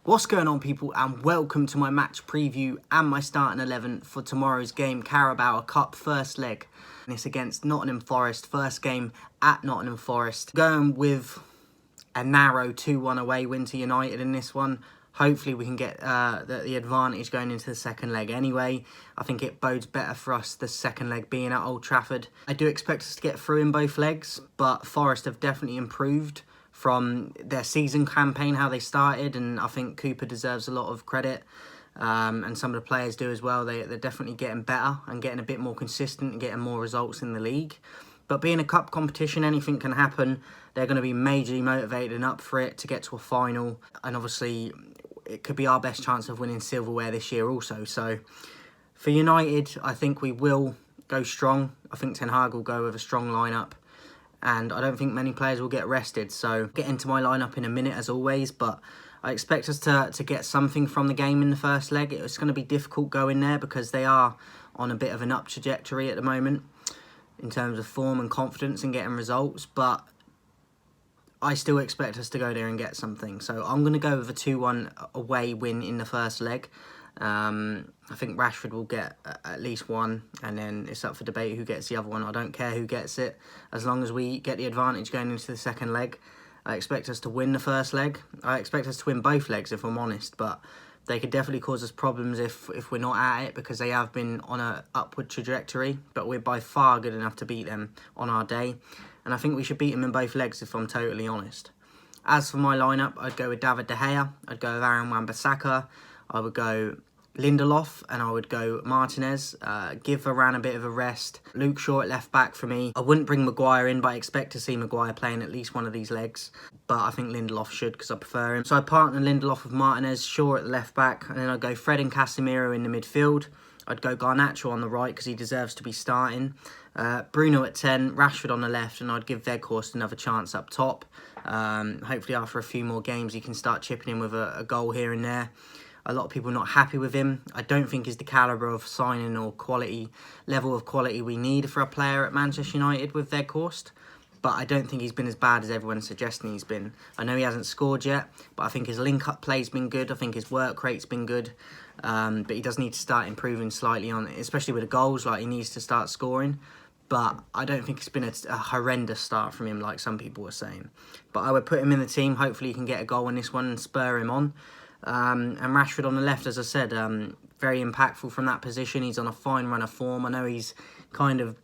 What's going on, people, and welcome to my match preview and my starting 11 for tomorrow's game, Carabao Cup first leg. And it's against Nottingham Forest, first game at Nottingham Forest. Going with a narrow 2-1 away win to United in this one. Hopefully we can get the advantage going into the second leg anyway. I think it bodes better for us, the second leg being at Old Trafford. I do expect us to get through in both legs, but Forest have definitely improved from their season campaign, how they started, and I think Cooper deserves a lot of credit, and some of the players do as well. They're definitely getting better and getting a bit more consistent and getting more results in the league. But being a cup competition, anything can happen. They're going to be majorly motivated and up for it to get to a final, and obviously it could be our best chance of winning silverware this year also. So for United, I think we will go strong. I think Ten Hag will go with a strong lineup, and I don't think many players will get rested. So get into my lineup in a minute as always, but I expect us to get something from the game in the first leg. It's going to be difficult going there because they are on a bit of an up trajectory at the moment in terms of form and confidence and getting results, but I still expect us to go there and get something. So I'm going to go with a 2-1 away win in the first leg. I think Rashford will get at least one, and then it's up for debate who gets the other one. I don't care who gets it, as long as we get the advantage going into the second leg. I expect us to win the first leg. I expect us to win both legs, if I'm honest, but they could definitely cause us problems if we're not at it, because they have been on an upward trajectory, but we're by far good enough to beat them on our day. And I think we should beat them in both legs, if I'm totally honest. As for my lineup, I'd go with David De Gea, I'd go with Aaron Wan-Bissaka, I would go Lindelof, and I would go Martinez. Give Varane a bit of a rest. Luke Shaw at left back for me. I wouldn't bring Maguire in, but I expect to see Maguire playing at least one of these legs. But I think Lindelof should, because I prefer him. So I partner Lindelof with Martinez, Shaw at the left back, and then I'd go Fred and Casemiro in the midfield. I'd go Garnacho on the right because he deserves to be starting. Bruno at 10, Rashford on the left, and I'd give Weghorst another chance up top. Hopefully after a few more games he can start chipping in with a goal here and there. A lot of people not happy with him. I don't think he's the calibre of signing or level of quality we need for a player at Manchester United with Weghorst. But I don't think he's been as bad as everyone's suggesting he's been. I know he hasn't scored yet, but I think his link-up play's been good. I think his work rate's been good. But he does need to start improving slightly on it, especially with the goals. Like, he needs to start scoring. But I don't think it's been a horrendous start from him like some people were saying. But I would put him in the team. Hopefully he can get a goal in this one and spur him on. And Rashford on the left, as I said, very impactful from that position. He's on a fine run of form. I know he's kind of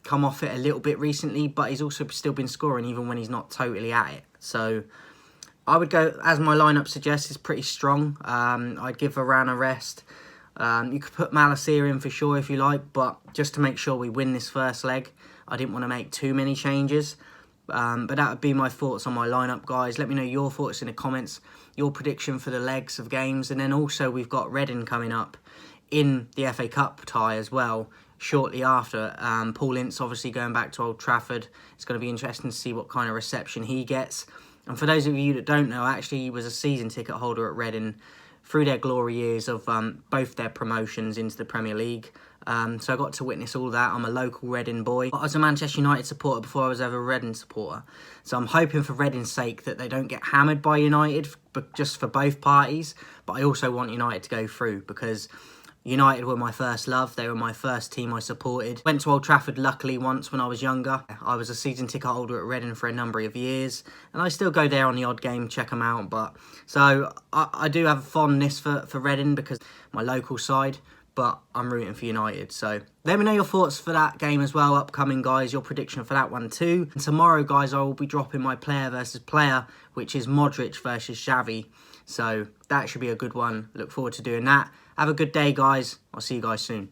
come off it a little bit recently, but he's also still been scoring even when he's not totally at it. So I would go, as my lineup suggests, is pretty strong. I'd give Varane a rest. You could put Malacia in for sure if you like, but just to make sure we win this first leg, I didn't want to make too many changes. But that would be my thoughts on my lineup, guys. Let me know your thoughts in the comments, your prediction for the legs of games. And then also we've got Reading coming up in the FA Cup tie as well shortly after. Paul Ince obviously going back to Old Trafford. It's going to be interesting to see what kind of reception he gets. And for those of you that don't know, actually he was a season ticket holder at Reading through their glory years of both their promotions into the Premier League. So I got to witness all that. I'm a local Reading boy. I was a Manchester United supporter before I was ever a Reading supporter. So I'm hoping for Reading's sake that they don't get hammered by United, but just for both parties. But I also want United to go through, because United were my first love. They were my first team I supported. Went to Old Trafford luckily once when I was younger. I was a season ticket holder at Reading for a number of years, and I still go there on the odd game, check them out. But so I do have a fondness for Reading because my local side, but I'm rooting for United. So let me know your thoughts for that game as well, upcoming, guys, your prediction for that one too. And tomorrow, guys, I will be dropping my player versus player, which is Modric versus Xavi. So that should be a good one. Look forward to doing that. Have a good day, guys. I'll see you guys soon.